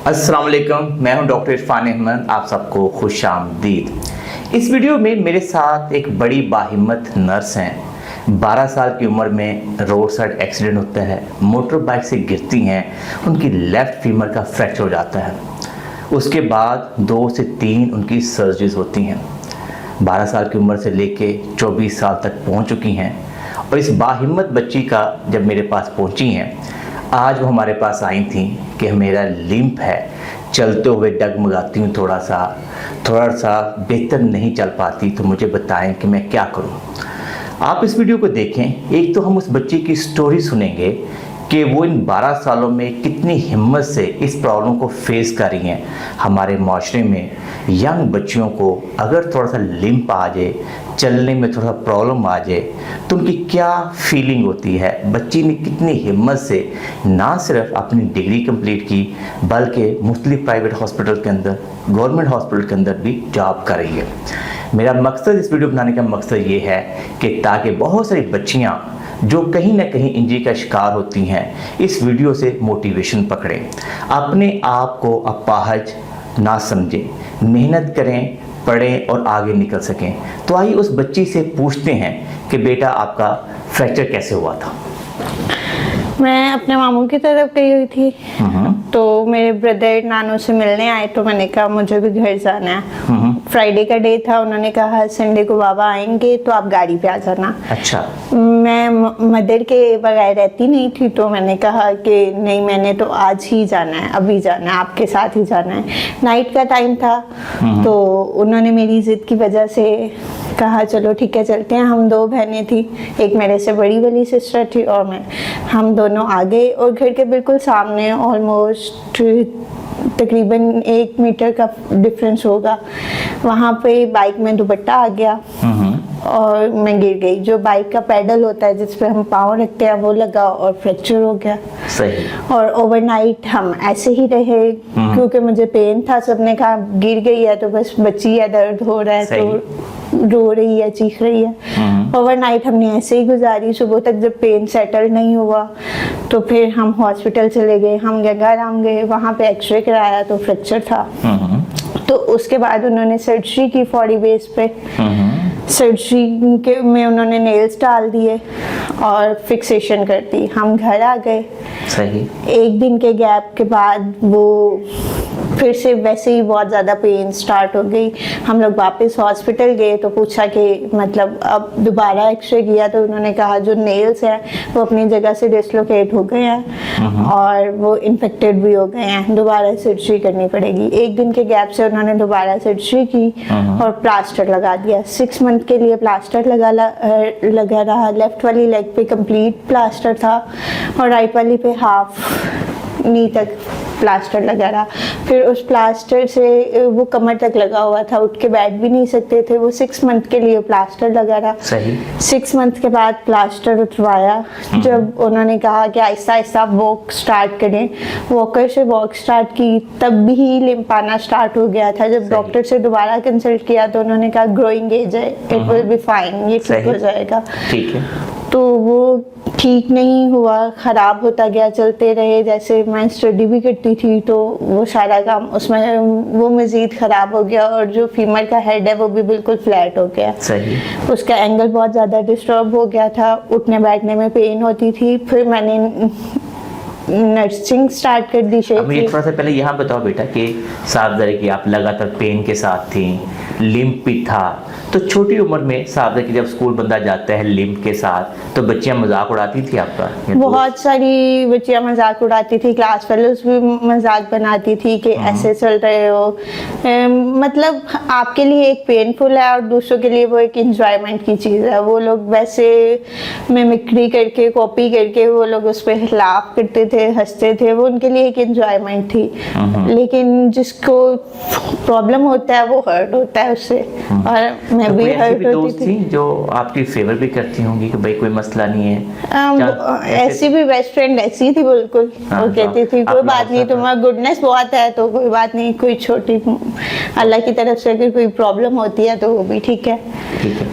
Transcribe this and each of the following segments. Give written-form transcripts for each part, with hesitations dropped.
अस्सलाम वालेकुम, मैं हूं डॉक्टर इरफान अहमद। आप सबको खुशामदीद। इस वीडियो में मेरे साथ एक बड़ी बाहिम्मत नर्स हैं। 12 साल की उम्र में रोड साइड एक्सीडेंट होता है, मोटर बाइक से गिरती हैं, उनकी लेफ़्ट फीमर का फ्रैक्चर हो जाता है। उसके बाद 2 से 3 उनकी सर्जरीज होती हैं। 12 साल की उम्र से लेके 24 साल तक पहुंच चुकी हैं। और इस बाहिम्मत बच्ची का जब मेरे पास पहुंची हैं, आज वो हमारे पास आई थी कि मेरा लिम्प है, चलते हुए डगमगाती हूँ, थोड़ा सा बेहतर नहीं चल पाती, तो मुझे बताएं कि मैं क्या करूँ। आप इस वीडियो को देखें। एक तो हम उस बच्ची की स्टोरी सुनेंगे कि वो इन 12 सालों में कितनी हिम्मत से इस प्रॉब्लम को फेस कर रही हैं। हमारे माशरे में यंग बच्चियों को अगर थोड़ा सा लिम्प आ जाए, चलने में थोड़ा प्रॉब्लम आ जाए, तो उनकी क्या फीलिंग होती है। बच्ची ने कितनी हिम्मत से ना सिर्फ अपनी डिग्री कंप्लीट की, बल्कि मुख्तलिफ प्राइवेट हॉस्पिटल के अंदर, गवर्नमेंट हॉस्पिटल के अंदर भी जॉब कर रही है। मेरा मकसद इस वीडियो बनाने का मकसद ये है कि ताकि बहुत सारी बच्चियाँ जो कहीं ना कहीं इंजरी का शिकार होती हैं, इस वीडियो से मोटिवेशन पकड़ें, अपने आप को अपाहज ना समझें, मेहनत करें, पढ़ें और आगे निकल सकें। तो आइए उस बच्ची से पूछते हैं कि बेटा आपका फ्रैक्चर कैसे हुआ था। मैं अपने मामू की तरफ गई हुई थी, तो मेरे ब्रदर नानू से मिलने आए, तो मैंने कहा मुझे भी घर जाना है। फ्राइडे का डे था, उन्होंने कहा संडे को बाबा आएंगे तो आप गाड़ी पे आ जाना। अच्छा। मैं मदर के बगैर रहती नहीं थी, तो मैंने कहा कि नहीं, मैंने तो आज ही जाना है, अभी जाना है, आपके साथ ही जाना है। नाइट का टाइम था, तो उन्होंने मेरी जिद की वजह से कहा चलो ठीक है चलते हैं। हम 2 बहनें थी, एक मेरे से बड़ी वाली सिस्टर थी और मैं। हम दोनों आ गए और घर के बिल्कुल सामने ऑलमोस्ट तकरीबन 1 मीटर का डिफरेंस होगा, वहाँ पे बाइक में दुपट्टा आ गया और मैं गिर गई। जो बाइक का पैडल होता है जिस पे हम पाँव रखते हैं, वो लगा और फ्रैक्चर हो गया। सही। और ओवरनाइट हम ऐसे ही रहे, क्योंकि मुझे पेन था। सबने कहा गिर गई है तो बस बच्ची है, दर्द हो रहा है, तो रो रही है, चीख रही है। ओवरनाइट हमने ऐसे ही गुजारी। सुबह तक जब पेन सेटल नहीं हुआ तो फिर हम हॉस्पिटल चले गए। हम गंगाराम गए, वहाँ पे एक्सरे कराया तो फ्रैक्चर था। तो उसके बाद उन्होंने सर्जरी की 40 बेस पे। सर्जरी के में उन्होंने नेल्स डाल दिए और फिक्सेशन कर दी। हम घर आ गए। सही। 1 दिन के गैप के बाद वो फिर से वैसे ही बहुत ज़्यादा पेन स्टार्ट हो गई। हम लोग वापस हॉस्पिटल गए तो पूछा कि मतलब अब दोबारा एक्सरे किया तो उन्होंने कहा जो नेल्स हैं वो अपनी जगह से डिसलोकेट हो गए हैं और वो इन्फेक्टेड भी हो गए हैं, दोबारा सर्जरी करनी पड़ेगी। 1 दिन के गैप से उन्होंने दोबारा सर्जरी की और प्लास्टर लगा दिया। 6 मंथ के लिए प्लास्टर लगा रहा। लेफ्ट वाली लेग पे कंप्लीट प्लास्टर था और राइट वाली पे हाफ नी तक प्लास्टर लगा रहा। फिर उस प्लास्टर से वो कमर तक लगा हुआ था, उठ के बैठ भी नहीं सकते थे। वो 6 मंथ के लिए प्लास्टर लगा रहा। सही। 6 मंथ के बाद प्लास्टर उतरवाया। जब उन्होंने कहा कि आहिस्ता आहिस्ता वॉक स्टार्ट करें, वॉकर से वॉक स्टार्ट की, तब भी लिम्प आना स्टार्ट हो गया था। जब डॉक्टर से दोबारा कंसल्ट किया तो उन्होंने कहा ग्रोइंग एज है, इट विल बी फाइन, ये ठीक हो जाएगा। ठीक है। तो वो ठीक नहीं हुआ, ख़राब होता गया, चलते रहे। जैसे मैं स्टडी भी करती थी तो वो सारा काम उसमें वो मज़ीद ख़राब हो गया और जो फीमर का हेड है वो भी बिल्कुल फ्लैट हो गया। सही। उसका एंगल बहुत ज़्यादा डिस्टर्ब हो गया था, उठने बैठने में पेन होती थी। फिर मैंने नर्सिंग स्टार्ट कर दी। मुझे थोड़ा सा पहले यहाँ बताओ बेटा कि साफ ज़रा कि आप लगातार पेन के साथ थी, लिम्प भी था, तो छोटी उम्र में साफ कि जब स्कूल बंदा जाता है लिम्प के साथ तो बच्चियां मजाक उड़ाती थी आपका? बहुत सारी बच्चियां मजाक उड़ाती थी, क्लास फेलोज भी मजाक बनाती थी कि ऐसे चल रहे हो। मतलब आपके लिए एक पेनफुल है और दूसरों के लिए वो एक इंजॉयमेंट की चीज़ है। वो लोग वैसे मिमिक्री करके, कॉपी करके वो लोग उस पर लाफ करते थे, हंसते थे, वो उनके लिए एक इंजॉयमेंट थी। लेकिन जिसको प्रॉब्लम होता है वो हर्ट होता है उससे, और मैं भी हर्ट होती थी। जो आपकी फेवर भी करती होंगी कि भाई कोई मसला नहीं है। ऐसी भी बेस्ट फ्रेंड ऐसी थी बिल्कुल। वो कहती थी कोई बात नहीं, तुम्हारा गुडनेस बहुत है तो कोई बात नहीं, कोई छोटी अल्लाह की तरफ से अगर कोई प्रॉब्लम होती है तो वो भी ठीक है।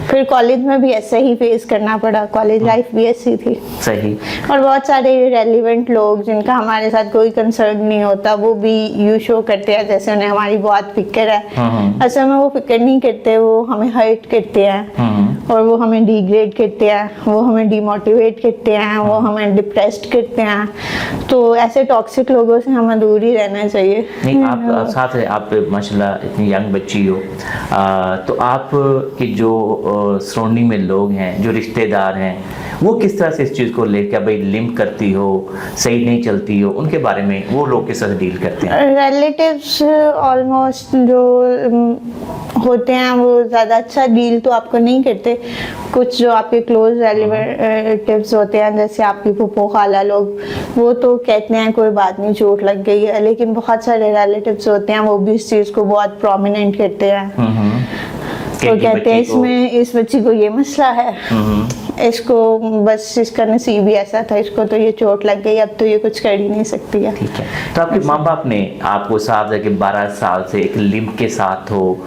फिर कॉलेज में भी ऐसे ही फेस करना पड़ा, कॉलेज लाइफ भी ऐसी थी। सही। और बहुत सारे रेलिवेंट लोग लोग जिनका हमारे साथ कोई कंसर्न नहीं होता वो भी यू शो करते हैं जैसे उन्हें हमारी बहुत फिक्र है। असल में वो फिक्र नहीं करते, वो हमें हर्ट करते हैं और वो हमें डिग्रेड करते हैं, वो हमें डिमोटिवेट करते हैं, वो हमें डिप्रेस्ड करते हैं। तो ऐसे टॉक्सिक लोगों से हमें दूर ही रहना चाहिए। नहीं, आप साथ है, आप माशाल्लाह इतनी यंग बच्ची हो, तो आप के जो सराउंडिंग में लोग हैं, जो रिश्तेदार हैं, वो किस तरह से इस चीज़ को लेकर भाई लिंक करती हो, सही नहीं चलती हो, उनके बारे में वो लोग किस तरह से डील करते हैं? रिलेटिव्स ऑलमोस्ट जो होते हैं वो ज़्यादा अच्छा डील तो आपको नहीं करते। कुछ जो आपके क्लोज रिलेटिव्स होते हैं जैसे आपकी फूफो खाला लोग, वो तो कहते हैं कोई बात नहीं, चोट लग गई है। लेकिन बहुत सारे रिलेटिव्स होते हैं वो भी इस चीज़ को बहुत प्रोमिनेंट करते हैं। तो कहते हैं इसमें इस बच्ची को ये मसला है, इसको बस इसका नसीब ही ऐसा था, इसको तो ये चोट लग गई, अब तो ये कुछ कर ही नहीं सकती है। ठीक है, तो आपके माँ बाप ने आपको साफ है कि 12 साल से एक लिम्प के साथ हो,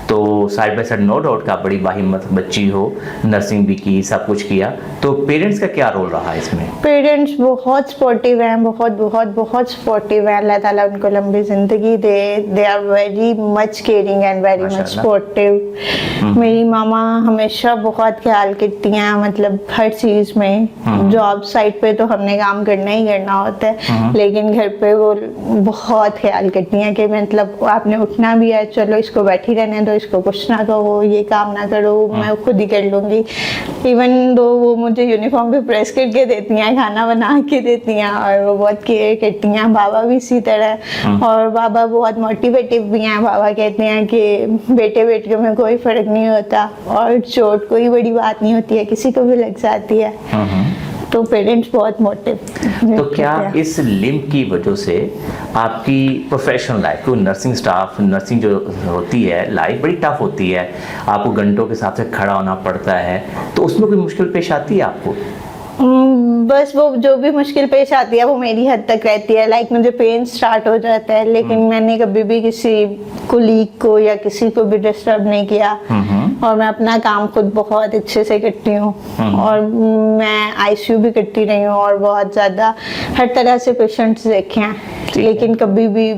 तो side by side no doubt का बड़ी बाहिम्मत बच्ची हो, नर्सिंग भी की, सब कुछ किया, तो पेरेंट्स का क्या रोल रहा इसमें? पेरेंट्स बहुत सपोर्टिव हैं, बहुत बहुत बहुत सपोर्टिव हैं। अल्लाह ताला उनको लंबी जिंदगी दे। They are very much caring and very much supportive. मेरी मामा हमेशा बहुत ख्याल करती हैं, मतलब हर चीज में। जॉब साइट पे तो हमने काम करना ही करना होता है, लेकिन घर पे वो बहुत ख्याल करती हैं कि मतलब आपने उठना भी है, चलो इसको बैठी रहने दो, इसको कुछ ना कहो, ये काम ना करो, मैं खुद ही कर लूंगी। इवन दो वो मुझे यूनिफॉर्म भी प्रेस करके देती हैं, खाना बना के देती हैं, और वो बहुत केयर करती हैं। बाबा भी इसी तरह, और बाबा बहुत मोटिवेटिव भी हैं। बाबा कहते हैं कि बेटे बेटियों में कोई फर्क नहीं होता, और चोट कोई बड़ी बात नहीं होती है, किसी को भी लग जाती है। तो पेरेंट्स बहुत मोटिव। तो क्या इस लिम्प की वजह से आपकी प्रोफेशनल लाइफ, को नर्सिंग स्टाफ, नर्सिंग जो होती है लाइफ बड़ी टफ होती है, आपको घंटों के हिसाब से खड़ा होना पड़ता है, तो उसमें कोई मुश्किल पेश आती है आपको? बस वो जो भी मुश्किल पेश आती है वो मेरी हद तक रहती है। लाइक मुझे पेन स्टार्ट हो जाता है, लेकिन मैंने कभी भी किसी कुलीग को या किसी को भी डिस्टर्ब नहीं किया, और मैं अपना काम खुद बहुत अच्छे से करती हूँ, और मैं आईसीयू भी करती रही हूँ, और बहुत ज़्यादा हर तरह से पेशेंट्स देखे हैं, लेकिन कभी भी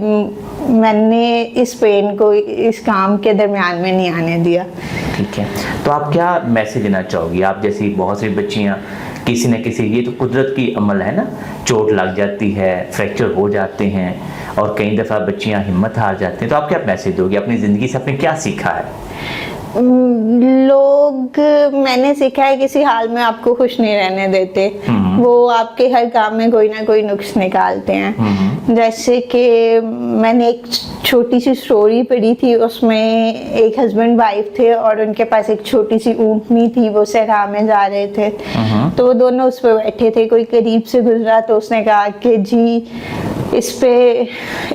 मैंने इस पेन को इस काम के दरमियान में नहीं आने दिया। ठीक है, तो आप क्या मैसेज देना चाहोगी? आप जैसी बहुत सी बच्चियाँ, किसी न किसी, ये तो कुदरत की अमल है ना, चोट लग जाती है, फ्रैक्चर हो जाते हैं, और कई दफ़ा बच्चियाँ हिम्मत हार जाती हैं, तो आप क्या मैसेज दोगे? अपनी ज़िंदगी से आपने क्या सीखा है? लोग, मैंने सीखा है किसी हाल में आपको खुश नहीं रहने देते। वो आपके हर काम में कोई ना कोई नुक्स निकालते हैं। जैसे कि मैंने एक छोटी सी स्टोरी पढ़ी थी, उसमें एक हस्बैंड वाइफ थे और उनके पास एक छोटी सी ऊँटनी थी, वो सहरा में जा रहे थे, तो वो दोनों उस पर बैठे थे। कोई करीब से गुजरा तो उसने कहा कि जी इस पे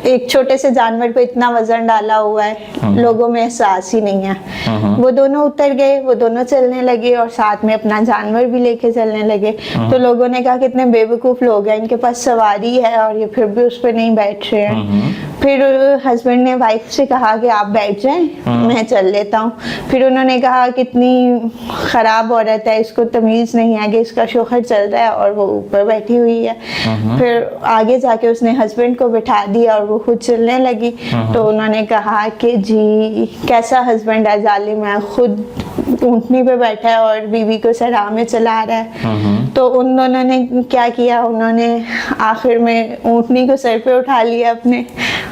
एक छोटे से जानवर पे इतना वजन डाला हुआ है, लोगों में एहसास ही नहीं है। वो दोनों उतर गए, वो दोनों चलने लगे और साथ में अपना जानवर भी लेके चलने लगे। तो लोगों ने कहा कितने बेवकूफ लोग हैं, इनके पास सवारी है और ये फिर भी उस पर नहीं बैठ रहे हैं। फिर हस्बैंड ने वाइफ से कहा कि आप बैठ जाएं, मैं चल लेता हूँ। फिर उन्होंने कहा कितनी खराब औरत है, इसको तमीज नहीं है कि इसका शोहर चल रहा है और वो ऊपर बैठी हुई है। फिर आगे जाके उसने हस्बैंड को बिठा दिया और वो खुद चलने लगी। तो उन्होंने कहा कि जी कैसा हस्बैंड है, जालिम है, खुद ऊँटनी पे बैठा है और बीवी को सराह में चला रहा है। तो उन दोनों ने क्या किया, उन्होंने आखिर में ऊँटनी को सर पे उठा लिया अपने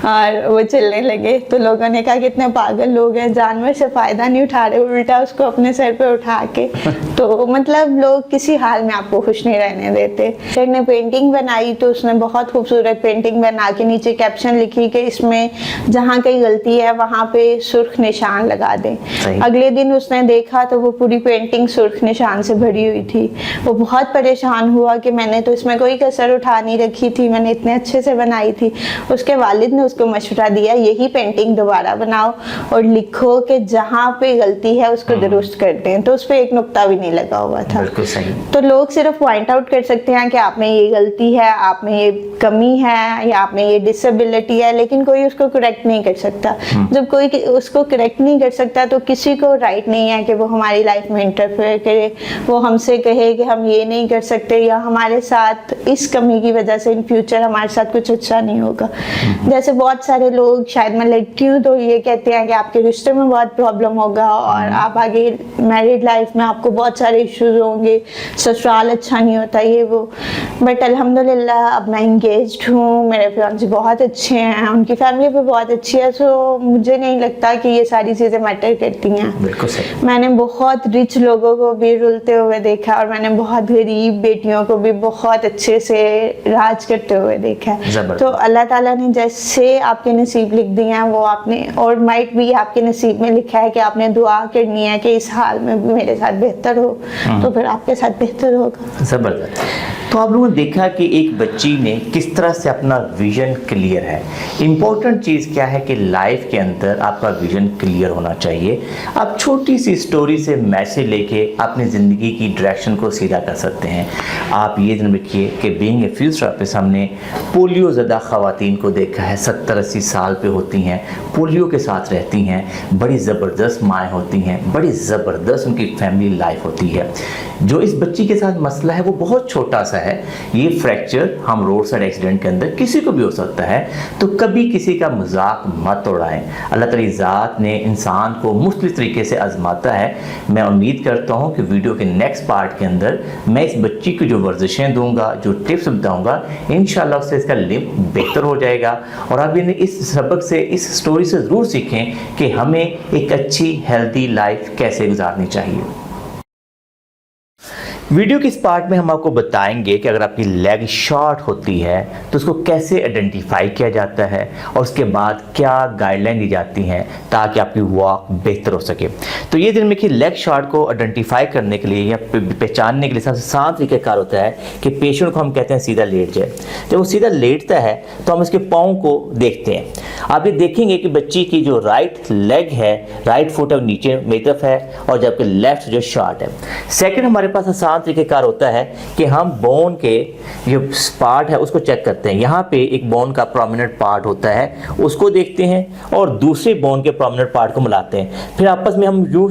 और वो चलने लगे। तो लोगों ने कहा कितने पागल लोग हैं, जानवर से फायदा नहीं उठा रहे, उल्टा उसको अपने सर पे उठा के। तो मतलब लोग किसी हाल में आपको खुश नहीं रहने देते। फिर ने पेंटिंग बनाई तो उसने बहुत खूबसूरत पेंटिंग बना के नीचे कैप्शन लिखी कि इसमें जहाँ कहीं गलती है वहाँ पे सुर्ख निशान लगा दें। अगले दिन उसने देखा तो वो पूरी पेंटिंग सुर्ख निशान से भरी हुई थी। वो बहुत परेशान हुआ कि मैंने तो इसमें कोई कसर उठा नहीं रखी थी, मैंने इतने अच्छे से बनाई थी। उसके वालिद ने उसको मशवरा दिया यही पेंटिंग दोबारा बनाओ और लिखो कि जहाँ पे गलती है उसको दुरुस्त करते हैं, तो उस पर एक नुक्ता भी नहीं लगा हुआ था। बिल्कुल सही। तो लोग सिर्फ पॉइंट आउट कर सकते हैं कि आप में ये गलती है, आप में ये कमी है या आप में ये डिसेबिलिटी है, लेकिन कोई उसको करेक्ट नहीं कर सकता। जब कोई उसको करेक्ट नहीं कर सकता तो किसी को राइट नहीं है कि वो हमारी लाइफ में इंटरफेयर करे, वो हमसे कहे कि हम ये नहीं कर सकते या हमारे साथ इस कमी की वजह से इन फ्यूचर हमारे साथ कुछ अच्छा नहीं होगा। जैसे बहुत सारे लोग, शायद मैं लड़की हूँ तो ये कहते हैं कि आपके रिश्ते में बहुत प्रॉब्लम होगा और आप आगे मैरिड लाइफ में आपको बहुत सारे इश्यूज होंगे, ससुराल अच्छा नहीं होता, ये वो। बट अल्हम्दुलिल्लाह अब मैं इंगेज्ड हूँ, मेरे फियांसे बहुत अच्छे हैं, उनकी फैमिली भी बहुत अच्छी है, सो मुझे नहीं लगता कि ये सारी चीज़ें मैटर करती हैं। बिल्कुल सही। मैंने बहुत रिच लोगों को भी रुलते हुए देखा और मैंने बहुत गरीब बेटियों को भी बहुत अच्छे से राज करते हुए देखा है। तो अल्लाह ताला ने जैसे आपके नसीब लिख दिए हैं वो आपने, और माइट भी आपके नसीब में लिखा है कि आपने दुआ करनी है कि इस हाल में भी मेरे साथ बेहतर हो, तो फिर आपके साथ बेहतर होगा। ज़बरदस्त। तो आप लोगों ने देखा कि एक बच्ची ने किस तरह से अपना विजन क्लियर है। इम्पोर्टेंट चीज़ क्या है कि लाइफ के अंदर आपका विजन क्लियर होना चाहिए। आप छोटी सी स्टोरी से मैसेज लेके अपनी ज़िंदगी की डायरेक्शन को सीधा कर सकते हैं। आप ये ध्यान रखिए कि बीइंग ए फ्यूचर पे हमने पोलियो ज़दा ख़वातीन को देखा है, 70-80 साल पे होती हैं, पोलियो के साथ रहती हैं, बड़ी ज़बरदस्त माएँ होती हैं, बड़ी ज़बरदस्त उनकी फैमिली लाइफ होती है। जो इस बच्ची के साथ मसला है वो बहुत छोटा सा है। ये फ्रैक्चर हम रोड साइड एक्सीडेंट के अंदर किसी को भी हो सकता है, तो कभी किसी का मजाक मत उड़ाएं। अल्लाह ताला ज़ात ने इंसान को मुख्तलिफ तरीके से आजमाता है। मैं उम्मीद करता हूँ कि वीडियो के नेक्स्ट पार्ट के अंदर मैं इस बच्ची की जो वर्जिशें दूंगा, जो टिप्स बताऊंगा, इंशाल्लाह उससे इसका लिम्फ बेहतर हो जाएगा। और आप इस सबक से, इस स्टोरी से ज़रूर सीखें कि हमें एक अच्छी हेल्दी लाइफ कैसे गुजारनी चाहिए। वीडियो के इस पार्ट में हम आपको बताएंगे कि अगर आपकी लेग शॉर्ट होती है तो उसको कैसे आइडेंटिफाई किया जाता है और उसके बाद क्या गाइडलाइन दी जाती हैं ताकि आपकी वॉक बेहतर हो सके। तो ये दिन में कि लेग शॉर्ट को आइडेंटिफाई करने के लिए या पहचानने के लिए सबसे आसान तरीक़ाकार होता है कि पेशेंट को हम कहते हैं सीधा लेट जाए। जब वो सीधा लेटता है तो हम उसके पाँव को देखते हैं। आप ये देखेंगे कि बच्ची की जो राइट लेग है, राइट फुट अब नीचे मेरी तरफ है और जबकि लेफ्ट जो शॉर्ट है। सेकेंड हमारे पास आसान तरीक़ेकार होता है कि हम बोन के जो पार्ट है उसको चेक करते हैं। यहाँ पे एक बोन का प्रोमिनेंट पार्ट होता है, उसको देखते हैं और दूसरे बोन के प्रोमिनेंट पार्ट को मिलाते हैं। फिर आपस में हम यूँ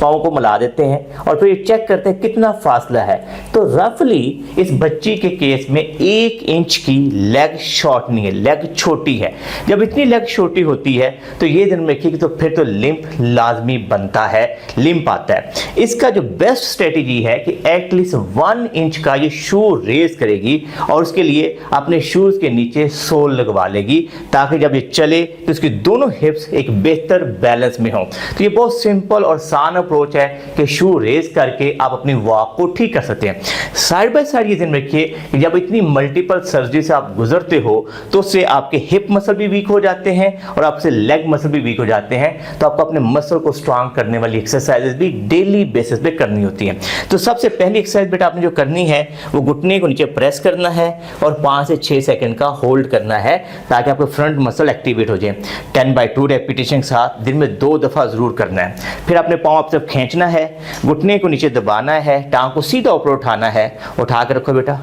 पाँव को मिला देते हैं और फिर ये चेक करते हैं कितना फासला है। तो रफली इस बच्ची के केस में 1 इंच की लेग शॉर्ट नहीं है, लेग छोटी है। जब इतनी लेग छोटी होती है तो ये दिन में रखिए कि तो फिर तो लिम्फ लाजमी बनता है, लिम्फ आता है। इसका जो बेस्ट स्ट्रेटेजी है कि एटलीस्ट 1 इंच का ये शू रेज करेगी और उसके लिए अपने शूज के नीचे सोल लगवा लेगी ताकि जब ये चले तो इसकी दोनों हिप्स एक बेहतर बैलेंस में हो। तो ये बहुत सिंपल और आसान अप्रोच है कि शू रेज करके आप अपनी वॉक को ठीक कर सकते हैं। साइड बाय साइड ये ध्यान रखिए कि जब इतनी मल्टीपल सर्जरी से आप गुजरते हो तो उससे आपके हिप मसल भी वीक हो जाते हैं और आपसे लेग मसल भी वीक हो जाते हैं। तो आपको अपने मसल को स्ट्रांग करने वाली एक्सरसाइजेज भी डेली बेसिस पे करनी होती हैं। तो सबसे पहली एक्सरसाइज बेटा आपने जो करनी है वो घुटने को नीचे प्रेस करना है और 5 से 6 सेकंड का होल्ड करना है ताकि आपका फ्रंट मसल एक्टिवेट हो जाए। 10/2 रेपिटेशन के साथ दिन में 2 दफ़ा ज़रूर करना है। फिर अपने पाँव आप तरफ खींचना है, घुटने को नीचे दबाना है, टांग को सीधा ऊपर उठाना है, उठा के रखो बेटा,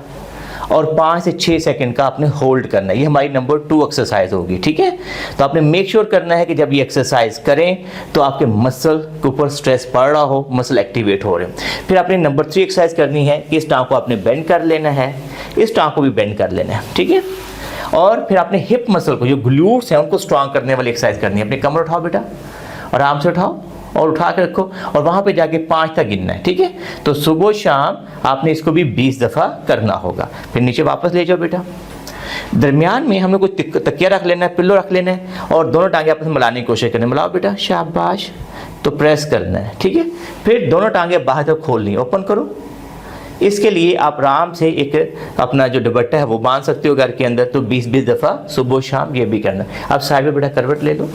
और 5 से 6 सेकंड का आपने होल्ड करना है। ये हमारी नंबर 2 एक्सरसाइज होगी, ठीक है। तो आपने मेक श्योर करना है कि जब ये एक्सरसाइज करें तो आपके मसल के ऊपर स्ट्रेस पड़ रहा हो, मसल एक्टिवेट हो रहे हैं। फिर आपने नंबर 3 एक्सरसाइज करनी है कि इस टांग को आपने बेंड कर लेना है, इस टांग को भी बेंड कर लेना है, ठीक है। और फिर आपने हिप मसल को, जो ग्लूट्स हैं, उनको स्ट्रांग करने वाली एक्सरसाइज करनी है। अपनी कमर उठाओ बेटा, आराम से उठाओ और उठा के रखो और वहाँ पे जाके 5 तक गिनना है, ठीक है। तो सुबह शाम आपने इसको भी 20 दफ़ा करना होगा। फिर नीचे वापस ले जाओ बेटा। दरमियान में हमें कोई तकिया रख लेना है, पिल्लो रख लेना है और दोनों टांगे आपस में मिलाने की कोशिश करनी है। मिलाओ बेटा, शाबाश। तो प्रेस करना है, ठीक है। फिर दोनों टांगे बाहर तक खोलनी है, ओपन करो। इसके लिए आप आराम से एक अपना जो दुपट्टा है वो बांध सकते हो घर के अंदर। तो 20-20 दफ़ा सुबह शाम ये भी करना है। अब साइड में बेटा करवट ले लो,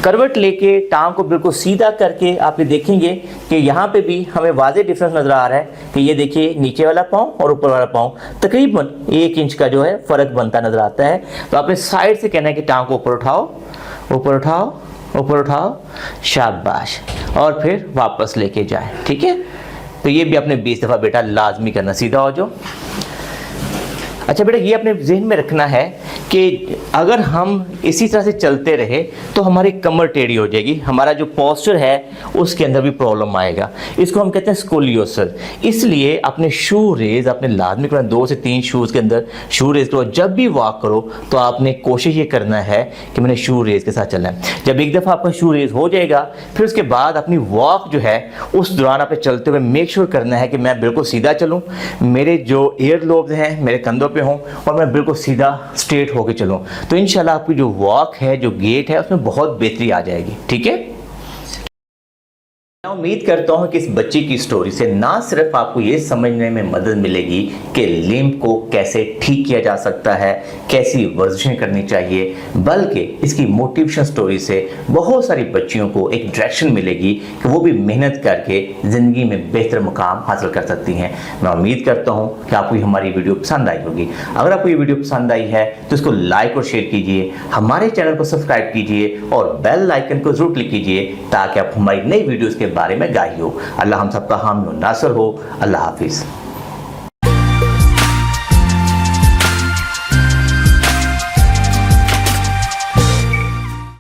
करवट लेके टांग को बिल्कुल सीधा करके आप ये देखेंगे कि यहाँ पे भी हमें वाज़े डिफरेंस नज़र आ रहा है कि ये देखिए नीचे वाला पाँव और ऊपर वाला पाँव तकरीबन 1 इंच का जो है फ़र्क बनता नज़र आता है। तो आपने साइड से कहना है कि टांग को ऊपर उठाओ, ऊपर उठाओ, ऊपर उठाओ, शाबाश, और फिर वापस लेके जाए। ठीक है, तो ये भी आपने 20 दफ़ा बेटा लाजमी करना। सीधा हो जाओ। अच्छा बेटा, ये अपने जहन में रखना है कि अगर हम इसी तरह से चलते रहे तो हमारी कमर टेढ़ी हो जाएगी, हमारा जो पोस्चर है उसके अंदर भी प्रॉब्लम आएगा। इसको हम कहते हैं स्कोलियोसिस। इसलिए अपने शू रेज आपने लाजमी करना, 2 से 3 शूज़ के अंदर शू रेज करो। जब भी वॉक करो तो आपने कोशिश ये करना है कि मैंने शू रेज के साथ चलना है। जब एक दफ़ा आपका शू रेज हो जाएगा, फिर उसके बाद अपनी वॉक जो है उस दौरान आपने चलते हुए मेक श्योर करना है कि मैं बिल्कुल सीधा चलूँ, मेरे जो ईयर लोब्स हैं मेरे कंधों पे हों और मैं बिल्कुल सीधा स्ट्रेट होके चलूँ। तो इंशाल्लाह आपकी जो वॉक है, जो गेट है, उसमें बहुत बेहतरी आ जाएगी। ठीक है, मैं उम्मीद करता हूं कि इस बच्ची की स्टोरी से ना सिर्फ आपको ये समझने में मदद मिलेगी कि लिम्ब को कैसे ठीक किया जा सकता है, कैसी वर्जिशें करनी चाहिए, बल्कि इसकी मोटिवेशन स्टोरी से बहुत सारी बच्चियों को एक डायरेक्शन मिलेगी कि वो भी मेहनत करके ज़िंदगी में बेहतर मुकाम हासिल कर सकती हैं। मैं उम्मीद करता हूँ कि आपको हमारी वीडियो पसंद आई होगी। अगर आपको ये वीडियो पसंद आई है तो इसको लाइक और शेयर कीजिए, हमारे चैनल को सब्सक्राइब कीजिए और बेल आइकन को जरूर क्लिक कीजिए ताकि आप हमारी नई वीडियोज़ के बारे में गाही हो। अल्लाह हम सबका हामी और नासर हो। अल्लाह हाफिज़।